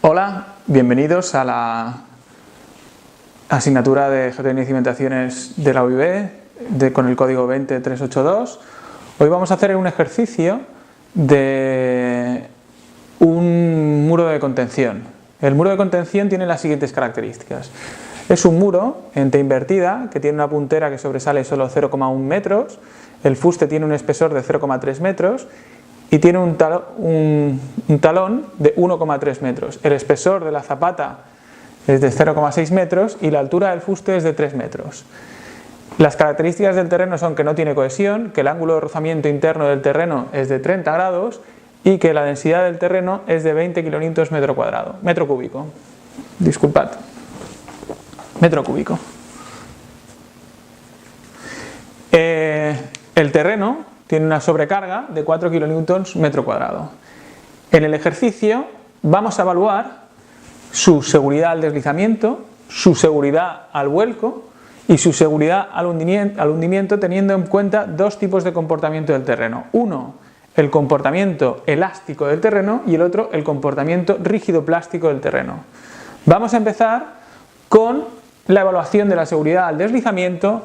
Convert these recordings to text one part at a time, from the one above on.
Hola, bienvenidos a la asignatura de Geotécnica y Cimentaciones de la UIB con el código 20382. Hoy vamos a hacer un ejercicio de un muro de contención. El muro de contención tiene las siguientes características. Es un muro en T invertida que tiene una puntera que sobresale solo 0,1 metros, el fuste tiene un espesor de 0,3 metros y tiene un talón de 1,3 metros. El espesor de la zapata es de 0,6 metros y la altura del fuste es de 3 metros. Las características del terreno son que no tiene cohesión, que el ángulo de rozamiento interno del terreno es de 30 grados y que la densidad del terreno es de 20 kilonewtons metro cúbico. Disculpad. Metro cúbico. El terreno tiene una sobrecarga de 4 kilonewtons metro cuadrado. En el ejercicio vamos a evaluar su seguridad al deslizamiento, su seguridad al vuelco y su seguridad al hundimiento, teniendo en cuenta dos tipos de comportamiento del terreno. Uno, el comportamiento elástico del terreno y el otro, el comportamiento rígido plástico del terreno. Vamos a empezar con la evaluación de la seguridad al deslizamiento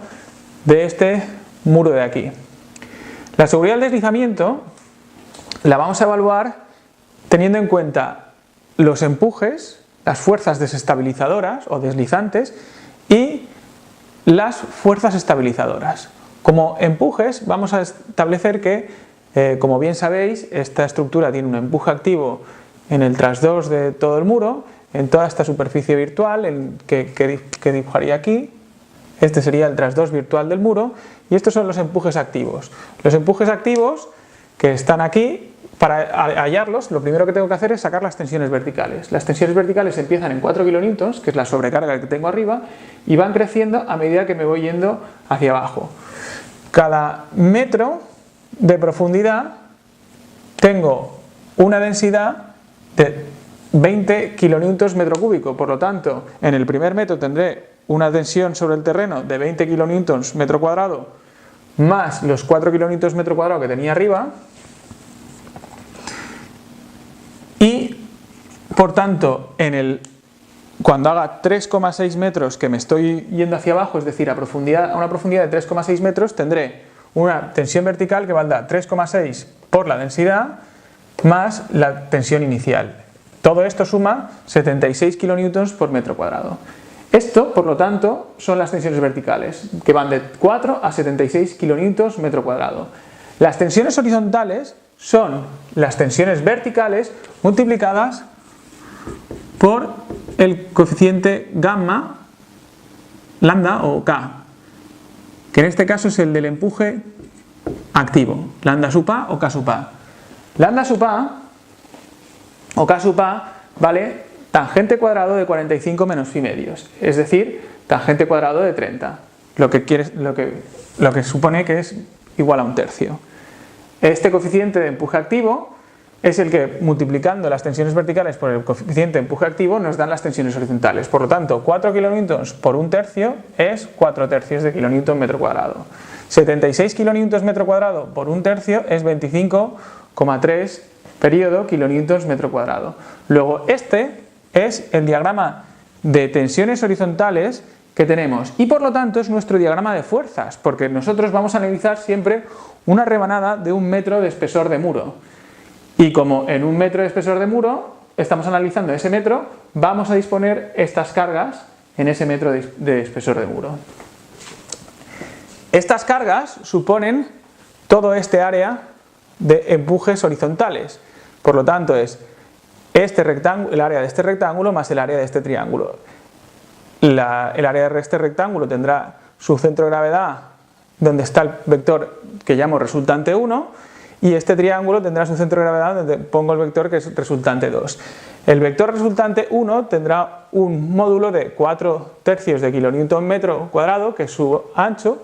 de este muro de aquí. La seguridad al deslizamiento la vamos a evaluar teniendo en cuenta los empujes, las fuerzas desestabilizadoras o deslizantes y las fuerzas estabilizadoras. Como empujes vamos a establecer que, como bien sabéis, esta estructura tiene un empuje activo en el trasdós de todo el muro, en toda esta superficie virtual que dibujaría aquí. Este sería el trasdós virtual del muro y estos son los empujes activos. Los empujes activos que están aquí, para hallarlos, lo primero que tengo que hacer es sacar las tensiones verticales. Las tensiones verticales empiezan en 4 kilonewtons, que es la sobrecarga que tengo arriba, y van creciendo a medida que me voy yendo hacia abajo. Cada metro de profundidad tengo una densidad de 20 kilonewtons metro cúbico, por lo tanto, en el primer metro tendré una tensión sobre el terreno de 20 kilonewtons metro cuadrado más los 4 kilonewtons metro cuadrado que tenía arriba y por tanto cuando haga 3,6 metros que me estoy yendo hacia abajo, es decir, a una profundidad de 3,6 metros, tendré una tensión vertical que valdrá 3,6 por la densidad más la tensión inicial. Todo esto suma 76 kilonewtons por metro cuadrado. Esto, por lo tanto, son las tensiones verticales, que van de 4 a 76 kilonewtons metro cuadrado. Las tensiones horizontales son las tensiones verticales multiplicadas por el coeficiente gamma, lambda o K, que en este caso es el del empuje activo, lambda sub A o K sub A. Lambda sub A o K sub A vale tangente cuadrado de 45 menos phi medios, es decir, tangente cuadrado de 30, lo que supone que es igual a un tercio. Este coeficiente de empuje activo es el que, multiplicando las tensiones verticales por el coeficiente de empuje activo, nos dan las tensiones horizontales. Por lo tanto, 4 kilonewtons por un tercio es 4 tercios de kilonewton metro cuadrado. 76 kilonewtons metro cuadrado por un tercio es 25,3 periodo kilonewtons metro cuadrado. Luego este es el diagrama de tensiones horizontales que tenemos y por lo tanto es nuestro diagrama de fuerzas, porque nosotros vamos a analizar siempre una rebanada de 1 metro de espesor de muro y como en 1 metro de espesor de muro estamos analizando ese metro, vamos a disponer estas cargas en ese metro de espesor de muro. Estas cargas suponen todo este área de empujes horizontales, por lo tanto es el área de este rectángulo más el área de este triángulo. El área de este rectángulo tendrá su centro de gravedad donde está el vector que llamo resultante 1 y este triángulo tendrá su centro de gravedad donde pongo el vector que es resultante 2. El vector resultante 1 tendrá un módulo de 4 tercios de kilonewton metro cuadrado, que es su ancho,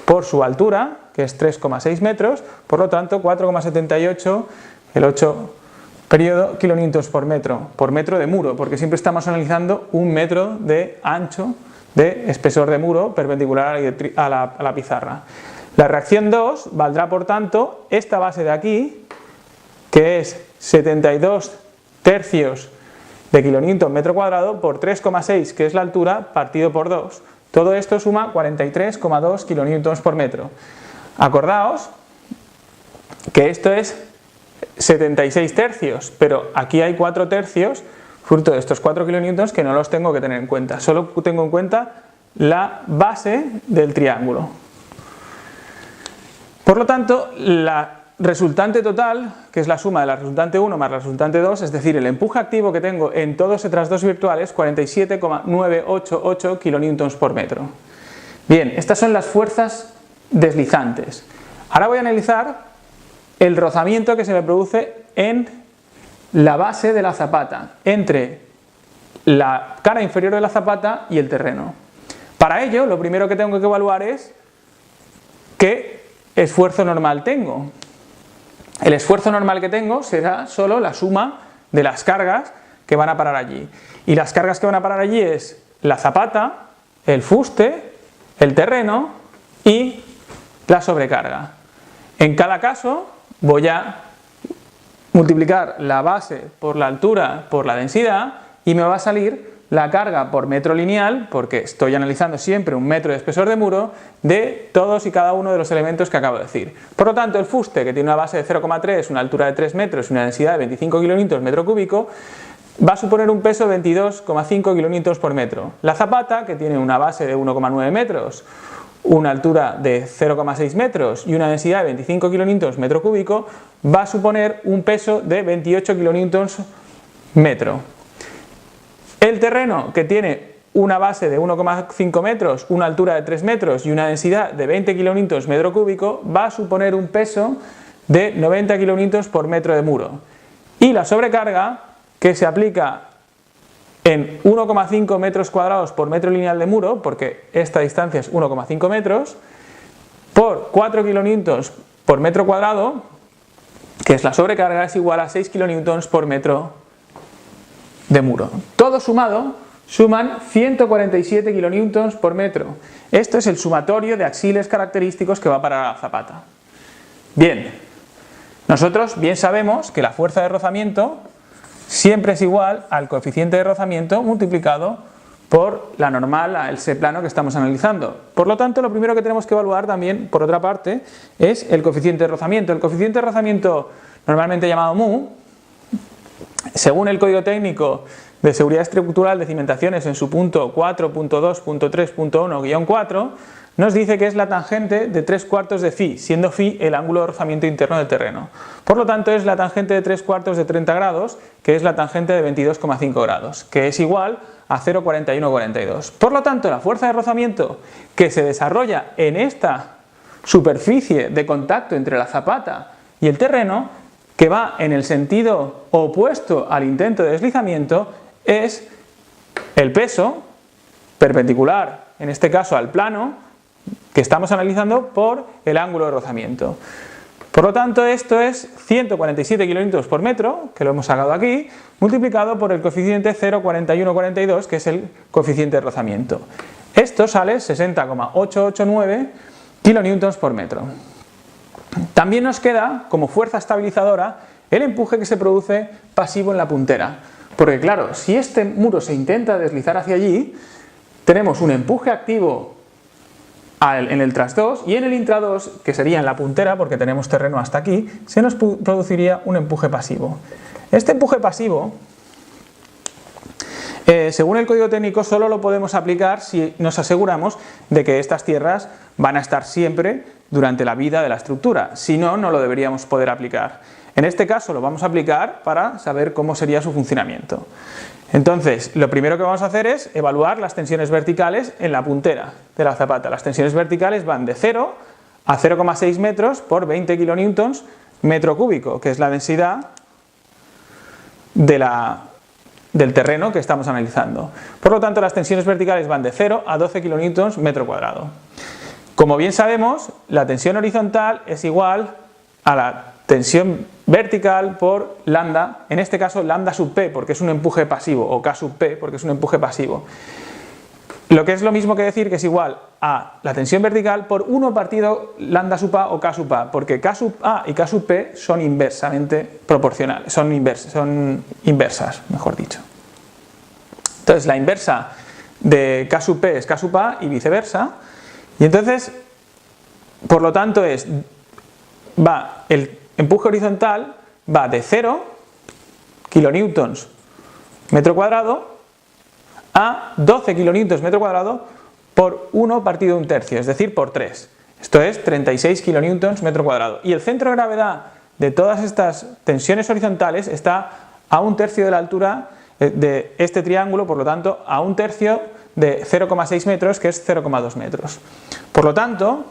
por su altura, que es 3,6 metros, por lo tanto 4,78, el 8 periodo kilonewtons por metro de muro, porque siempre estamos analizando 1 metro de ancho de espesor de muro perpendicular a la pizarra. La reacción 2 valdrá por tanto esta base de aquí, que es 72 tercios de kilonewton metro cuadrado por 3,6, que es la altura, partido por 2. Todo esto suma 43,2 kilonewtons por metro. Acordaos que esto es 76 tercios, pero aquí hay 4 tercios, fruto de estos 4 kilonewtons, que no los tengo que tener en cuenta. Solo tengo en cuenta la base del triángulo. Por lo tanto, la resultante total, que es la suma de la resultante 1 más la resultante 2, es decir, el empuje activo que tengo en todos estos dos virtuales, 47,988 kilonewtons por metro. Bien, estas son las fuerzas deslizantes. Ahora voy a analizar el rozamiento que se me produce en la base de la zapata, entre la cara inferior de la zapata y el terreno. Para ello, lo primero que tengo que evaluar es qué esfuerzo normal tengo. El esfuerzo normal que tengo será solo la suma de las cargas que van a parar allí. Y las cargas que van a parar allí es la zapata, el fuste, el terreno y la sobrecarga. En cada caso voy a multiplicar la base por la altura por la densidad y me va a salir la carga por metro lineal, porque estoy analizando siempre un metro de espesor de muro, de todos y cada uno de los elementos que acabo de decir. Por lo tanto, el fuste, que tiene una base de 0,3, una altura de 3 metros y una densidad de 25 kilonewtons metro cúbico, va a suponer un peso de 22,5 kilonewtons por metro. La zapata, que tiene una base de 1,9 metros, una altura de 0,6 metros y una densidad de 25 kilonewtons metro cúbico, va a suponer un peso de 28 kilonewtons metro. El terreno, que tiene una base de 1,5 metros, una altura de 3 metros y una densidad de 20 kilonewtons metro cúbico, va a suponer un peso de 90 kilonewtons por metro de muro. Y la sobrecarga, que se aplica en 1,5 metros cuadrados por metro lineal de muro, porque esta distancia es 1,5 metros, por 4 kilonewtons por metro cuadrado, que es la sobrecarga, es igual a 6 kilonewtons por metro de muro. Todo sumado suman 147 kilonewtons por metro. Esto es el sumatorio de axiles característicos que va para la zapata. Bien, nosotros bien sabemos que la fuerza de rozamiento siempre es igual al coeficiente de rozamiento multiplicado por la normal, el C-plano que estamos analizando. Por lo tanto, lo primero que tenemos que evaluar también, por otra parte, es el coeficiente de rozamiento. El coeficiente de rozamiento, normalmente llamado mu, según el Código Técnico de Seguridad Estructural de Cimentaciones en su punto 4.2.3.1-4, nos dice que es la tangente de 3/4 de phi, siendo phi el ángulo de rozamiento interno del terreno. Por lo tanto, es la tangente de 3/4 de 30 grados, que es la tangente de 22,5 grados, que es igual a 0,4142. Por lo tanto, la fuerza de rozamiento que se desarrolla en esta superficie de contacto entre la zapata y el terreno, que va en el sentido opuesto al intento de deslizamiento, es el peso perpendicular, en este caso al plano que estamos analizando, por el ángulo de rozamiento. Por lo tanto, esto es 147 kilonewtons por metro, que lo hemos sacado aquí, multiplicado por el coeficiente 0,4142, que es el coeficiente de rozamiento. Esto sale 60,889 kilonewtons por metro. También nos queda, como fuerza estabilizadora, el empuje que se produce pasivo en la puntera. Porque claro, si este muro se intenta deslizar hacia allí, tenemos un empuje activo en el tras 2 y en el intra 2, que sería en la puntera, porque tenemos terreno hasta aquí, se nos produciría un empuje pasivo. Este empuje pasivo, según el Código Técnico, solo lo podemos aplicar si nos aseguramos de que estas tierras van a estar siempre durante la vida de la estructura. Si no, no lo deberíamos poder aplicar. En este caso lo vamos a aplicar para saber cómo sería su funcionamiento. Entonces, lo primero que vamos a hacer es evaluar las tensiones verticales en la puntera de la zapata. Las tensiones verticales van de 0 a 0,6 metros por 20 kilonewtons metro cúbico, que es la densidad del terreno que estamos analizando. Por lo tanto, las tensiones verticales van de 0 a 12 kilonewtons metro cuadrado. Como bien sabemos, la tensión horizontal es igual a la tensión vertical por lambda, en este caso lambda sub p, porque es un empuje pasivo, o k sub p, porque es un empuje pasivo. Lo que es lo mismo que decir que es igual a la tensión vertical por 1 partido lambda sub a o k sub a, porque k sub a y k sub p son inversamente proporcionales, son inversas, mejor dicho. Entonces la inversa de K sub P es K sub A y viceversa. Y entonces, por lo tanto, el empuje horizontal va de 0 kilonewtons metro cuadrado a 12 kilonewtons metro cuadrado por 1 partido 1/3, es decir, por 3. Esto es 36 kilonewtons metro cuadrado. Y el centro de gravedad de todas estas tensiones horizontales está a 1/3 de la altura de este triángulo, por lo tanto, a 1/3 de 0,6 metros, que es 0,2 metros. Por lo tanto,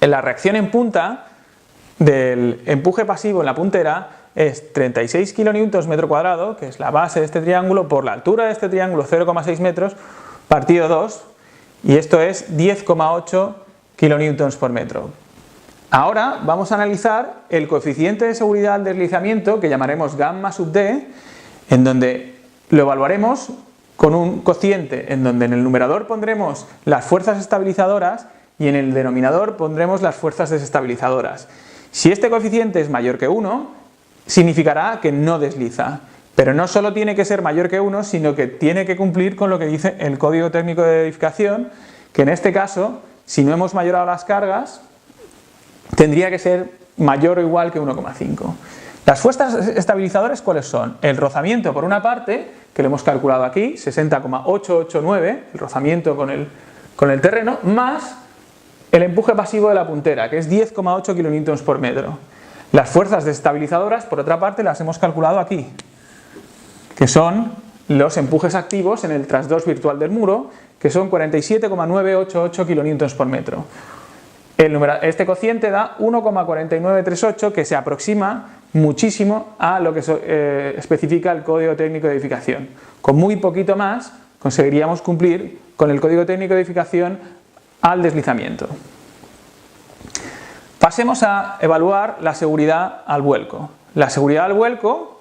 en la reacción en punta del empuje pasivo en la puntera es 36 kilonewtons metro cuadrado, que es la base de este triángulo, por la altura de este triángulo 0,6 metros, partido 2, y esto es 10,8 kilonewtons por metro. Ahora vamos a analizar el coeficiente de seguridad al deslizamiento, que llamaremos gamma sub d, en donde lo evaluaremos con un cociente en donde en el numerador pondremos las fuerzas estabilizadoras y en el denominador pondremos las fuerzas desestabilizadoras. Si este coeficiente es mayor que 1, significará que no desliza. Pero no solo tiene que ser mayor que 1, sino que tiene que cumplir con lo que dice el Código Técnico de Edificación, que en este caso, si no hemos mayorado las cargas, tendría que ser mayor o igual que 1,5. Las fuerzas estabilizadoras, ¿cuáles son? El rozamiento por una parte, que lo hemos calculado aquí, 60,889, el rozamiento con el terreno, más el empuje pasivo de la puntera, que es 10,8 kilonewtons por metro. Las fuerzas desestabilizadoras, por otra parte, las hemos calculado aquí, que son los empujes activos en el trasdós virtual del muro, que son 47,988 kilonewtons por metro. Este cociente da 1,4938, que se aproxima muchísimo a lo que especifica el Código Técnico de Edificación. Con muy poquito más conseguiríamos cumplir con el Código Técnico de Edificación al deslizamiento. Pasemos a evaluar la seguridad al vuelco. La seguridad al vuelco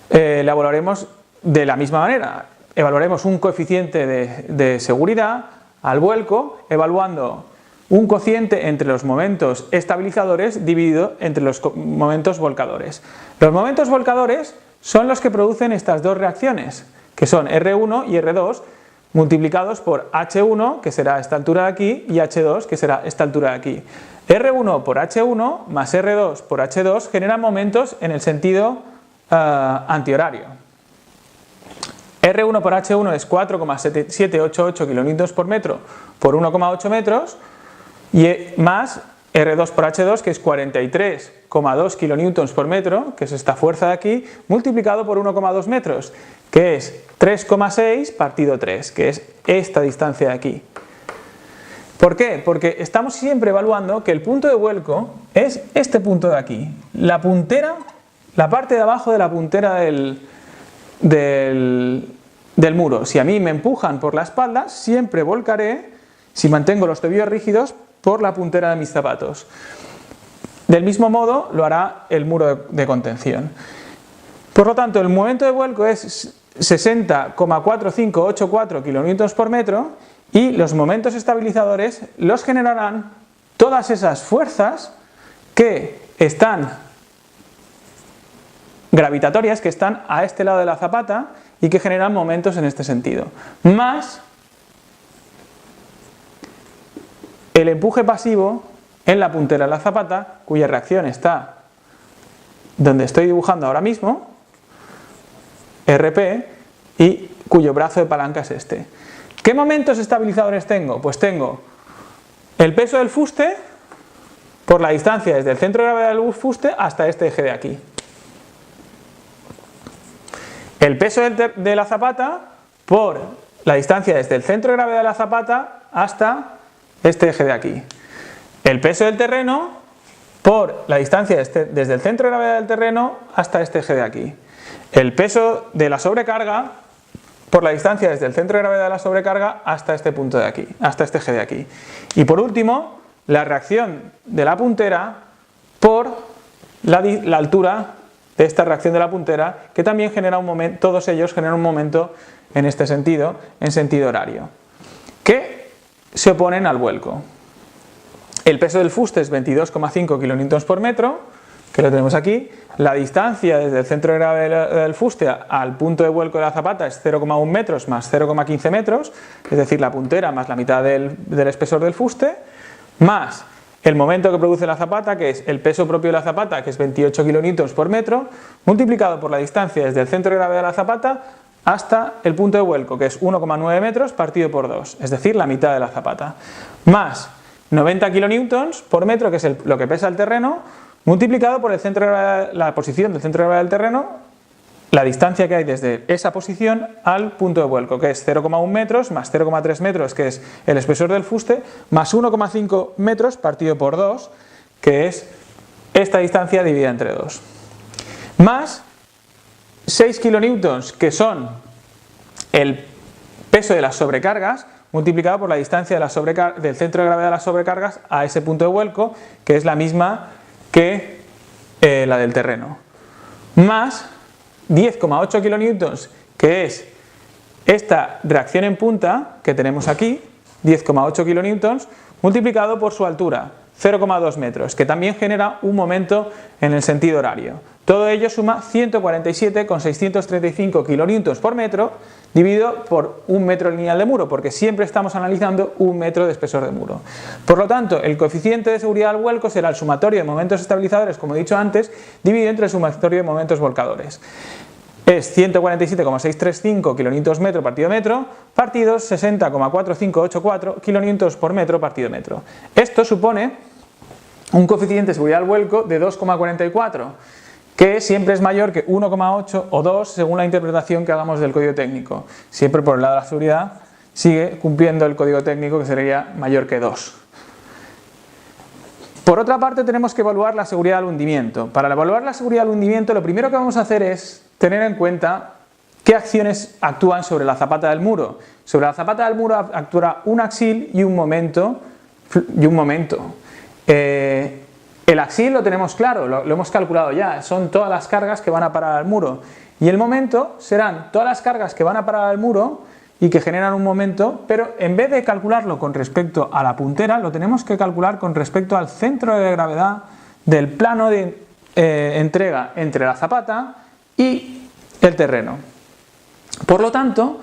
la evaluaremos de la misma manera. Evaluaremos un coeficiente de seguridad al vuelco evaluando un cociente entre los momentos estabilizadores dividido entre los momentos volcadores. Los momentos volcadores son los que producen estas dos reacciones, que son R1 y R2, multiplicados por H1, que será esta altura de aquí, y H2, que será esta altura de aquí. R1 por H1 más R2 por H2 generan momentos en el sentido antihorario. R1 por H1 es 4,788 kilonewtons por metro por 1,8 metros, y más R2 por H2, que es 43,2 kilonewtons por metro, que es esta fuerza de aquí, multiplicado por 1,2 metros, que es 3,6 partido 3, que es esta distancia de aquí. ¿Por qué? Porque estamos siempre evaluando que el punto de vuelco es este punto de aquí. La puntera, la parte de abajo de la puntera del muro. Si a mí me empujan por la espalda, siempre volcaré, si mantengo los tobillos rígidos, por la puntera de mis zapatos. Del mismo modo lo hará el muro de contención. Por lo tanto, el momento de vuelco es 60,4584 kilonewtons por metro y los momentos estabilizadores los generarán todas esas fuerzas que están gravitatorias, que están a este lado de la zapata y que generan momentos en este sentido, más el empuje pasivo en la puntera de la zapata, cuya reacción está donde estoy dibujando ahora mismo, RP, y cuyo brazo de palanca es este. ¿Qué momentos estabilizadores tengo? Pues tengo el peso del fuste por la distancia desde el centro de gravedad del fuste hasta este eje de aquí. El peso de la zapata por la distancia desde el centro de gravedad de la zapata hasta este eje de aquí. El peso del terreno por la distancia desde el centro de gravedad del terreno hasta este eje de aquí. El peso de la sobrecarga por la distancia desde el centro de gravedad de la sobrecarga hasta este punto de aquí, hasta este eje de aquí. Y por último, la reacción de la puntera por la altura de esta reacción de la puntera, que también genera un momento, todos ellos generan un momento en este sentido, en sentido horario, que se oponen al vuelco. El peso del fuste es 22,5 kilonewtons por metro, que lo tenemos aquí. La distancia desde el centro de gravedad del fuste al punto de vuelco de la zapata es 0,1 metros más 0,15 metros, es decir, la puntera más la mitad del espesor del fuste, más el momento que produce la zapata, que es el peso propio de la zapata, que es 28 kilonewtons por metro, multiplicado por la distancia desde el centro de gravedad de la zapata hasta el punto de vuelco, que es 1,9 metros partido por 2, es decir, la mitad de la zapata, más 90 kilonewtons por metro, que es lo que pesa el terreno, multiplicado por el centro de gravedad, la posición del centro de gravedad del terreno, la distancia que hay desde esa posición al punto de vuelco, que es 0,1 metros más 0,3 metros, que es el espesor del fuste, más 1,5 metros partido por 2, que es esta distancia dividida entre 2, más 6 kilonewtons, que son el peso de las sobrecargas, multiplicado por la distancia del centro de gravedad de las sobrecargas a ese punto de vuelco, que es la misma que la del terreno, más 10,8 kilonewtons, que es esta reacción en punta que tenemos aquí, 10,8 kilonewtons, multiplicado por su altura, 0,2 metros, que también genera un momento en el sentido horario. Todo ello suma 147,635 kilonewtons por metro, dividido por un metro lineal de muro, porque siempre estamos analizando un metro de espesor de muro. Por lo tanto, el coeficiente de seguridad al vuelco será el sumatorio de momentos estabilizadores, como he dicho antes, dividido entre el sumatorio de momentos volcadores. Es 147,635 kilonewtons metro partido metro, partidos 60,4584 kilonewtons por metro partido metro. Esto supone un coeficiente de seguridad al vuelco de 2,44, que siempre es mayor que 1,8 o 2 según la interpretación que hagamos del código técnico. Siempre por el lado de la seguridad sigue cumpliendo el código técnico, que sería mayor que 2. Por otra parte, tenemos que evaluar la seguridad al hundimiento. Para evaluar la seguridad al hundimiento, lo primero que vamos a hacer es tener en cuenta qué acciones actúan sobre la zapata del muro. Sobre la zapata del muro actúa un axil y un momento. El axil lo tenemos claro, lo hemos calculado ya, son todas las cargas que van a parar al muro, y el momento serán todas las cargas que van a parar al muro y que generan un momento, pero en vez de calcularlo con respecto a la puntera, lo tenemos que calcular con respecto al centro de gravedad del plano de entrega entre la zapata y el terreno. Por lo tanto,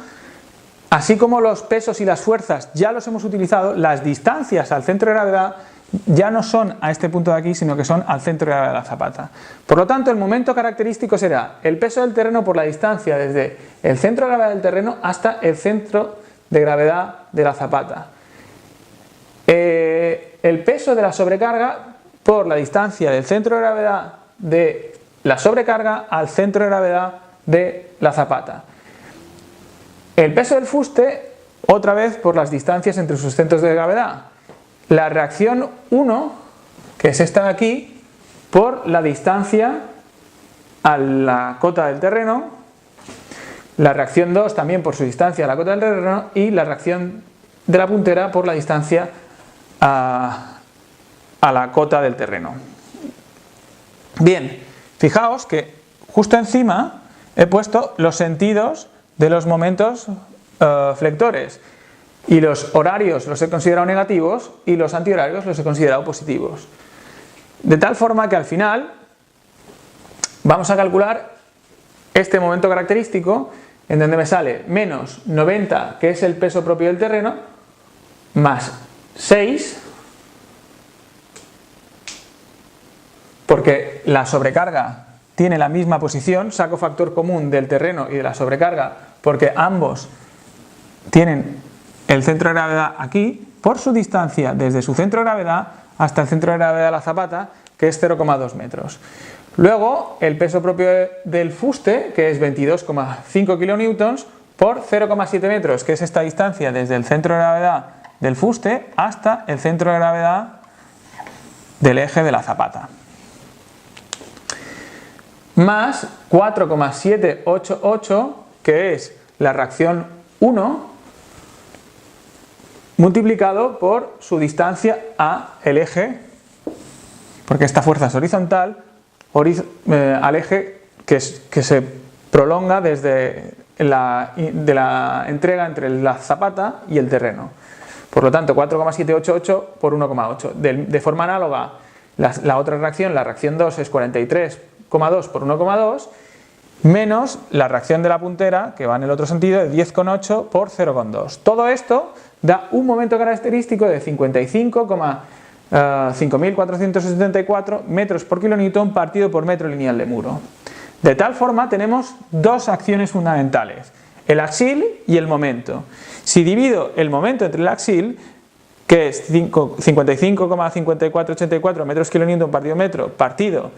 así como los pesos y las fuerzas ya los hemos utilizado, las distancias al centro de gravedad ya no son a este punto de aquí, sino que son al centro de gravedad de la zapata. Por lo tanto, el momento característico será el peso del terreno por la distancia desde el centro de gravedad del terreno hasta el centro de gravedad de la zapata. El peso de la sobrecarga por la distancia del centro de gravedad de la sobrecarga al centro de gravedad de la zapata. El peso del fuste, otra vez por las distancias entre sus centros de gravedad. La reacción 1, que es esta de aquí, por la distancia a la cota del terreno, la reacción 2 también por su distancia a la cota del terreno, y la reacción de la puntera por la distancia a la cota del terreno. Bien, fijaos que justo encima he puesto los sentidos de los momentos flectores. Y los horarios los he considerado negativos y los antihorarios los he considerado positivos. De tal forma que al final vamos a calcular este momento característico, en donde me sale menos 90, que es el peso propio del terreno, más 6, porque la sobrecarga tiene la misma posición, saco factor común del terreno y de la sobrecarga, porque ambos tienen el centro de gravedad aquí, por su distancia desde su centro de gravedad hasta el centro de gravedad de la zapata, que es 0,2 metros. Luego, el peso propio del fuste, que es 22,5 kilonewtons, por 0,7 metros, que es esta distancia desde el centro de gravedad del fuste hasta el centro de gravedad del eje de la zapata. Más 4,788, que es la reacción 1, multiplicado por su distancia a el eje, porque esta fuerza es horizontal, al eje que se prolonga desde la entrega entre la zapata y el terreno. Por lo tanto, 4,788 por 1,8. De forma análoga, la otra reacción, la reacción 2 es 43,2 por 1,2, menos la reacción de la puntera, que va en el otro sentido, de 10,8 por 0,2. Todo esto da un momento característico de 55,5474 metros por kilonewton partido por metro lineal de muro. De tal forma tenemos dos acciones fundamentales, el axil y el momento. Si divido el momento entre el axil, que es 55,5484 metros kilonewton partido metro partido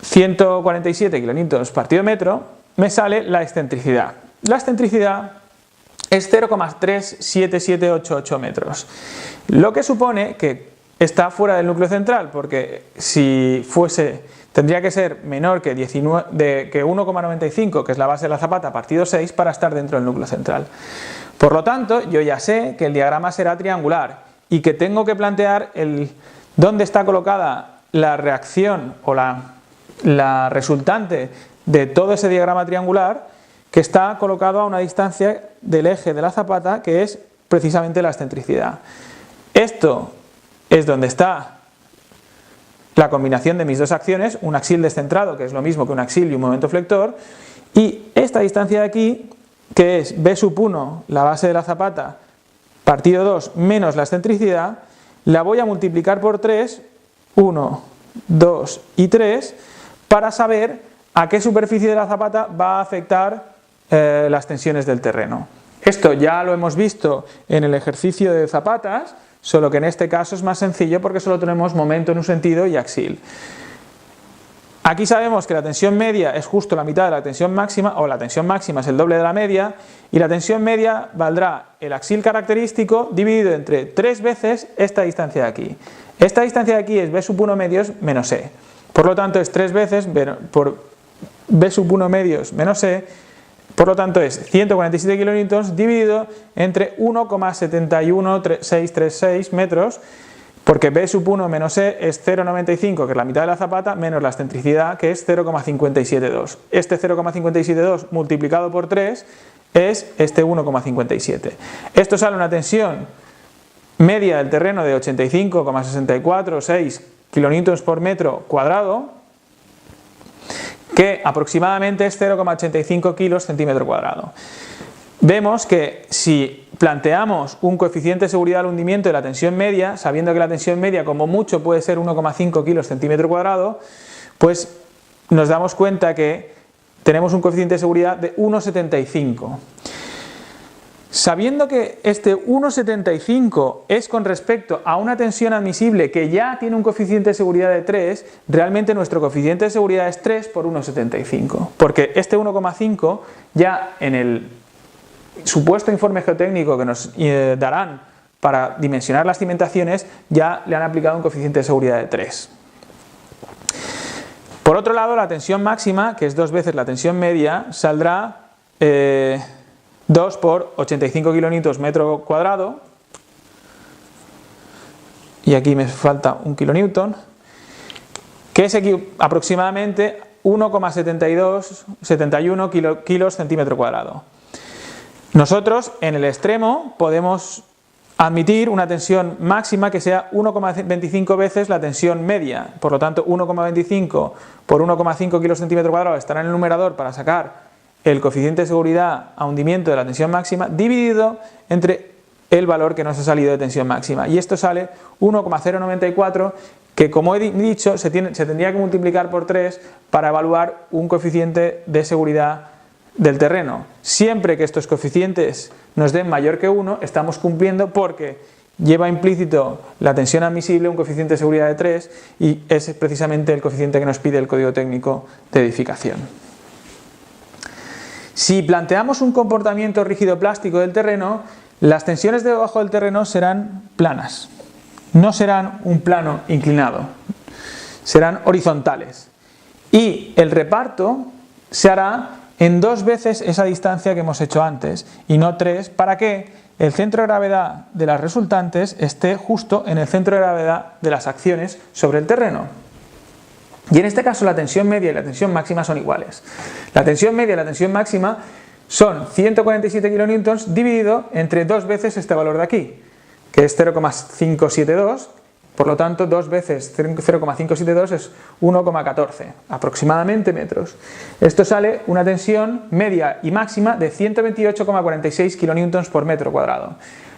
147 kilonewtons partido metro, me sale la excentricidad. La excentricidad es 0,37788 metros, lo que supone que está fuera del núcleo central, porque si fuese, tendría que ser menor que 1,95, que es la base de la zapata, partido 6, para estar dentro del núcleo central. Por lo tanto, yo ya sé que el diagrama será triangular y que tengo que plantear dónde está colocada la reacción o la resultante de todo ese diagrama triangular, que está colocado a una distancia del eje de la zapata, que es precisamente la excentricidad. Esto es donde está la combinación de mis dos acciones, un axil descentrado, que es lo mismo que un axil y un momento flector, y esta distancia de aquí, que es B sub 1, la base de la zapata, partido 2, menos la excentricidad, la voy a multiplicar por 3, 1, 2 y 3, para saber a qué superficie de la zapata va a afectar las tensiones del terreno. Esto ya lo hemos visto en el ejercicio de zapatas, solo que en este caso es más sencillo porque solo tenemos momento en un sentido y axil. Aquí sabemos que la tensión media es justo la mitad de la tensión máxima, o la tensión máxima es el doble de la media, y la tensión media valdrá el axil característico dividido entre 3 veces esta distancia de aquí. Esta distancia de aquí es B sub 1 medios menos E. Por lo tanto es 3 veces por B sub 1 medios menos E, por lo tanto es 147 kilonewtons dividido entre 1,71636 metros, porque B sub 1 menos E es 0,95, que es la mitad de la zapata, menos la excentricidad, que es 0,572. Este 0,572 multiplicado por 3 es este 1,57. Esto sale una tensión media del terreno de 85,646 kilonewtons por metro cuadrado, que aproximadamente es 0,85 kilos centímetro cuadrado. Vemos que si planteamos un coeficiente de seguridad al hundimiento de la tensión media, sabiendo que la tensión media como mucho puede ser 1,5 kilos centímetro cuadrado, pues nos damos cuenta que tenemos un coeficiente de seguridad de 1,75. Sabiendo que este 1,75 es con respecto a una tensión admisible que ya tiene un coeficiente de seguridad de 3, realmente nuestro coeficiente de seguridad es 3 por 1,75, porque este 1,5 ya en el supuesto informe geotécnico que nos darán para dimensionar las cimentaciones, ya le han aplicado un coeficiente de seguridad de 3. Por otro lado, la tensión máxima, que es 2 veces la tensión media, saldrá 2 por 85 kilonewtons metro cuadrado, y aquí me falta un kilonewton, que es aproximadamente 1,71 kilos centímetro cuadrado. Nosotros en el extremo podemos admitir una tensión máxima que sea 1,25 veces la tensión media, por lo tanto 1,25 por 1,5 kilos centímetro cuadrado estará en el numerador para sacar el coeficiente de seguridad a hundimiento de la tensión máxima dividido entre el valor que nos ha salido de tensión máxima, y esto sale 1,094, que como he dicho se tendría que multiplicar por 3 para evaluar un coeficiente de seguridad del terreno. Siempre que estos coeficientes nos den mayor que 1 estamos cumpliendo, porque lleva implícito la tensión admisible un coeficiente de seguridad de 3, y es precisamente el coeficiente que nos pide el Código Técnico de Edificación. Si planteamos un comportamiento rígido plástico del terreno, las tensiones debajo del terreno serán planas, no serán un plano inclinado, serán horizontales, y el reparto se hará en 2 veces esa distancia que hemos hecho antes y no 3, para que el centro de gravedad de las resultantes esté justo en el centro de gravedad de las acciones sobre el terreno. Y en este caso la tensión media y la tensión máxima son iguales. La tensión media y la tensión máxima son 147 kilonewtons dividido entre 2 veces este valor de aquí, que es 0,572, por lo tanto 2 veces 0,572 es 1,14 aproximadamente metros. Esto sale una tensión media y máxima de 128,46 kN por metro cuadrado,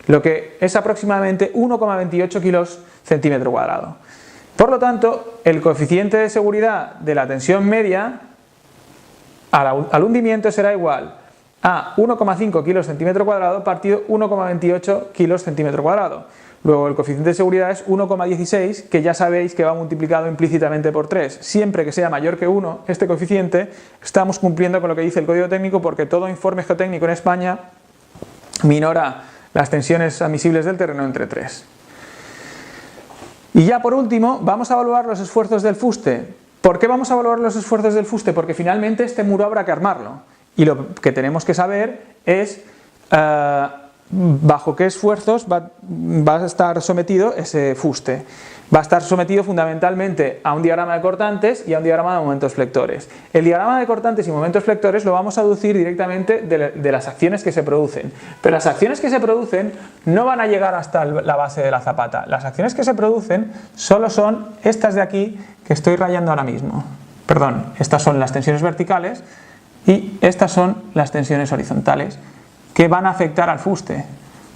lo que es aproximadamente 1,28 kilos centímetro cuadrado. Por lo tanto, el coeficiente de seguridad de la tensión media al hundimiento será igual a 1,5 kilos centímetro cuadrado partido 1,28 kilos centímetro cuadrado. Luego el coeficiente de seguridad es 1,16, que ya sabéis que va multiplicado implícitamente por 3. Siempre que sea mayor que 1 este coeficiente, estamos cumpliendo con lo que dice el código técnico, porque todo informe geotécnico en España minora las tensiones admisibles del terreno entre 3. Y ya por último, vamos a evaluar los esfuerzos del fuste. ¿Por qué vamos a evaluar los esfuerzos del fuste? Porque finalmente este muro habrá que armarlo. Y lo que tenemos que saber es bajo qué esfuerzos va a estar sometido ese fuste. Va a estar sometido fundamentalmente a un diagrama de cortantes y a un diagrama de momentos flectores. El diagrama de cortantes y momentos flectores lo vamos a deducir directamente de las acciones que se producen. Pero las acciones que se producen no van a llegar hasta la base de la zapata. Las acciones que se producen solo son estas de aquí que estoy rayando ahora mismo. Perdón, estas son las tensiones verticales y estas son las tensiones horizontales que van a afectar al fuste,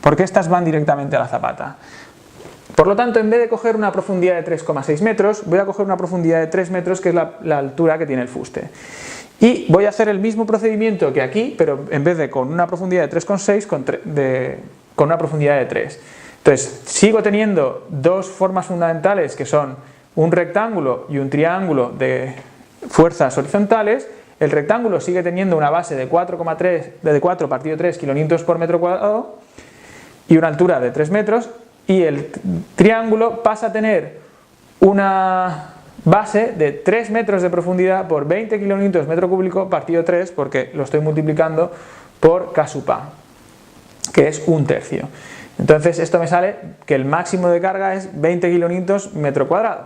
porque estas van directamente a la zapata. Por lo tanto, en vez de coger una profundidad de 3,6 metros, voy a coger una profundidad de 3 metros, que es la altura que tiene el fuste. Y voy a hacer el mismo procedimiento que aquí, pero en vez de con una profundidad de 3,6, con una profundidad de 3. Entonces, sigo teniendo dos formas fundamentales, que son un rectángulo y un triángulo de fuerzas horizontales. El rectángulo sigue teniendo una base de 4 partido 3 kN por metro cuadrado y una altura de 3 metros, y el triángulo pasa a tener una base de 3 metros de profundidad por 20 kN metro cúbico partido 3, porque lo estoy multiplicando por K sub A, que es 1/3. Entonces esto me sale que el máximo de carga es 20 kN metro cuadrado.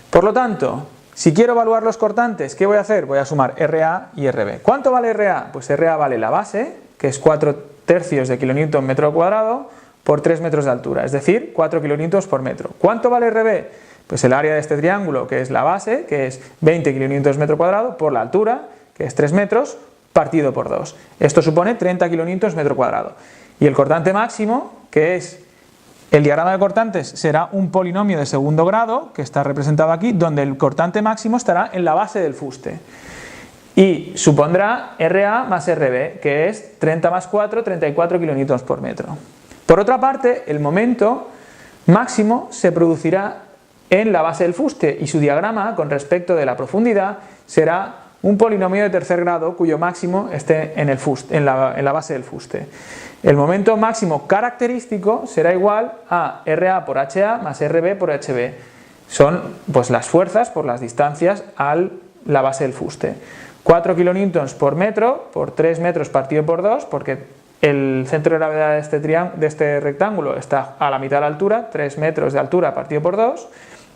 Por lo tanto, si quiero evaluar los cortantes, ¿qué voy a hacer? Voy a sumar RA y RB. ¿Cuánto vale RA? Pues RA vale la base, que es 4/3 de kN metro cuadrado por 3 metros de altura, es decir, 4 kN por metro. ¿Cuánto vale RB? Pues el área de este triángulo, que es la base, que es 20 kN metro cuadrado, por la altura, que es 3 metros, partido por 2. Esto supone 30 kN metro cuadrado. Y el cortante máximo, que es el diagrama de cortantes, será un polinomio de segundo grado, que está representado aquí, donde el cortante máximo estará en la base del fuste. Y supondrá RA más RB, que es 30 más 4, 34 kN por metro. Por otra parte, el momento máximo se producirá en la base del fuste, y su diagrama con respecto de la profundidad será un polinomio de tercer grado cuyo máximo esté en la base del fuste. El momento máximo característico será igual a RA por HA más RB por HB. Son pues las fuerzas por las distancias a la base del fuste. 4 kN por metro por 3 metros partido por 2, porque el centro de gravedad de este rectángulo está a la mitad de la altura, 3 metros de altura partido por 2,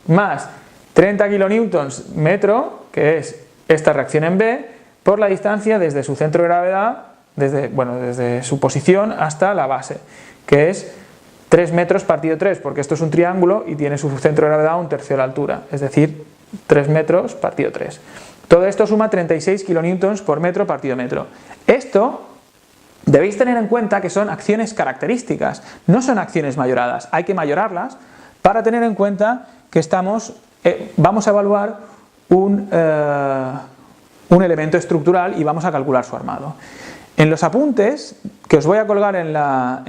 más 30 kN metro, que es esta reacción en B, por la distancia desde su centro de gravedad, desde su posición hasta la base, que es 3 metros partido 3, porque esto es un triángulo y tiene su centro de gravedad a 1/3 de la altura, es decir, 3 metros partido 3. Todo esto suma 36 kN por metro partido metro. Esto debéis tener en cuenta que son acciones características, no son acciones mayoradas. Hay que mayorarlas para tener en cuenta que vamos a evaluar un elemento estructural y vamos a calcular su armado. En los apuntes que os voy a colgar en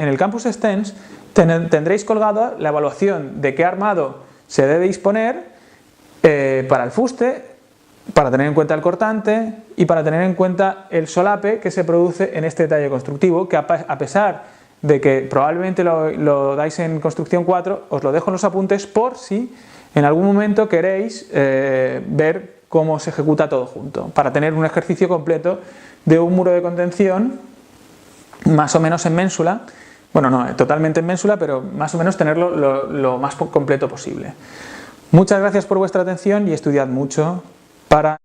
el Campus Extens tendréis colgada la evaluación de qué armado se debe disponer para el fuste, para tener en cuenta el cortante y para tener en cuenta el solape que se produce en este detalle constructivo, que a pesar de que probablemente lo dais en construcción 4, os lo dejo en los apuntes por si en algún momento queréis ver cómo se ejecuta todo junto, para tener un ejercicio completo de un muro de contención más o menos en ménsula, bueno, no totalmente en ménsula, pero más o menos tenerlo lo más completo posible. Muchas gracias por vuestra atención y estudiad mucho para